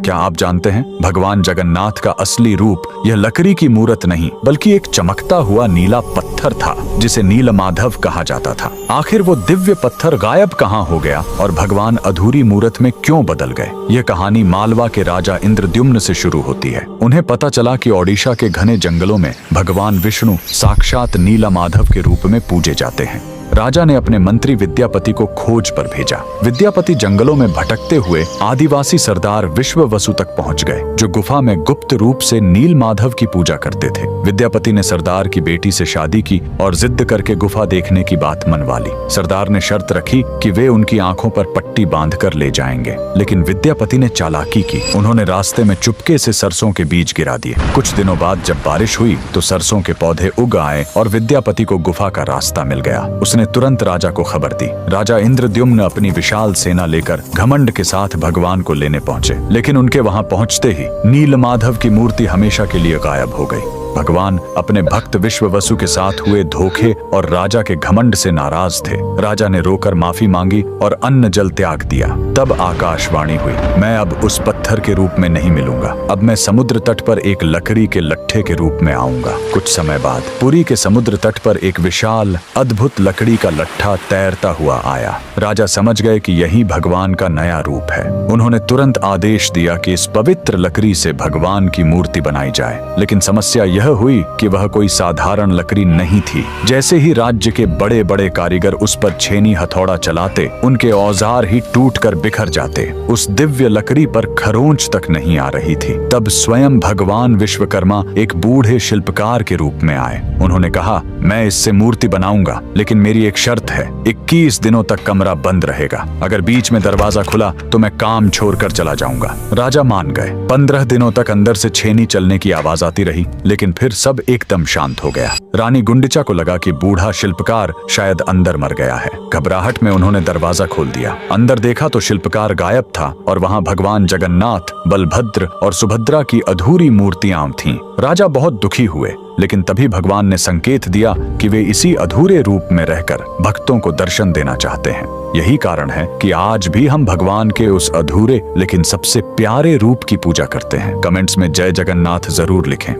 क्या आप जानते हैं भगवान जगन्नाथ का असली रूप यह लकड़ी की मूरत नहीं बल्कि एक चमकता हुआ नीला पत्थर था जिसे नीलमाधव कहा जाता था। आखिर वो दिव्य पत्थर गायब कहाँ हो गया और भगवान अधूरी मूरत में क्यों बदल गए? यह कहानी मालवा के राजा इंद्रद्युम्न से शुरू होती है। उन्हें पता चला कि ओडिशा के घने जंगलों में भगवान विष्णु साक्षात नीलमाधव के रूप में पूजे जाते हैं। राजा ने अपने मंत्री विद्यापति को खोज पर भेजा। विद्यापति जंगलों में भटकते हुए आदिवासी सरदार विश्ववसु तक पहुंच गए, जो गुफा में गुप्त रूप से नीलमाधव की पूजा करते थे। विद्यापति ने सरदार की बेटी से शादी की और जिद करके गुफा देखने की बात मनवा ली। सरदार ने शर्त रखी कि वे उनकी आंखों पर पट्टी बांधकर ले जाएंगे, लेकिन विद्यापति ने चालाकी की। उन्होंने रास्ते में चुपके से सरसों के बीज गिरा दिए। कुछ दिनों बाद जब बारिश हुई तो सरसों के पौधे उग आए और विद्यापति को गुफा का रास्ता मिल गया। उसने तुरंत राजा को खबर दी। राजा इंद्रद्युम्न अपनी विशाल सेना लेकर घमंड के साथ भगवान को लेने पहुंचे, लेकिन उनके वहां पहुंचते ही नीलमाधव की मूर्ति हमेशा के लिए गायब हो गई। भगवान अपने भक्त विश्ववसु के साथ हुए धोखे और राजा के घमंड से नाराज थे। राजा ने रोकर माफी मांगी और अन्न जल त्याग दिया। तब आकाशवाणी हुई, मैं अब उस पत्थर के रूप में नहीं मिलूंगा, अब मैं समुद्र तट पर एक लकड़ी के लट्ठे के रूप में आऊंगा। कुछ समय बाद पुरी के समुद्र तट पर एक विशाल अद्भुत लकड़ी का लट्ठा तैरता हुआ आया। राजा समझ गए कि यही भगवान का नया रूप है। उन्होंने तुरंत आदेश दिया कि इस पवित्र लकड़ी से भगवान की मूर्ति बनाई जाए, लेकिन समस्या यह हुई कि वह कोई साधारण लकड़ी नहीं थी। जैसे ही राज्य के बड़े बड़े कारीगर उस पर छेनी हथौड़ा चलाते, उनके औजार ही टूटकर बिखर जाते। उस दिव्य लकड़ी पर खरोंच तक नहीं आ रही थी। तब स्वयं भगवान विश्वकर्मा एक बूढ़े शिल्पकार के रूप में आए। उन्होंने कहा, मैं इससे मूर्ति बनाऊंगा, लेकिन मेरी एक शर्त है, 21 दिनों तक कमरा बंद रहेगा। अगर बीच में दरवाजा खुला तो मैं काम छोड़कर चला जाऊंगा। राजा मान गए। 15 दिनों तक अंदर से छेनी चलने की आवाज आती रही, लेकिन फिर सब एकदम शांत हो गया। रानी गुंडिचा को लगा कि बूढ़ा शिल्पकार शायद अंदर मर गया है। घबराहट में उन्होंने दरवाजा खोल दिया। अंदर देखा तो शिल्पकार गायब था और वहां भगवान जगन्नाथ, बलभद्र और सुभद्रा की अधूरी मूर्तियां थीं। राजा बहुत दुखी हुए, लेकिन तभी भगवान ने संकेत दिया कि वे इसी अधूरे रूप में रहकर भक्तों को दर्शन देना चाहते हैं। यही कारण है कि आज भी हम भगवान के उस अधूरे लेकिन सबसे प्यारे रूप की पूजा करते हैं। कमेंट्स में जय जगन्नाथ जरूर लिखें।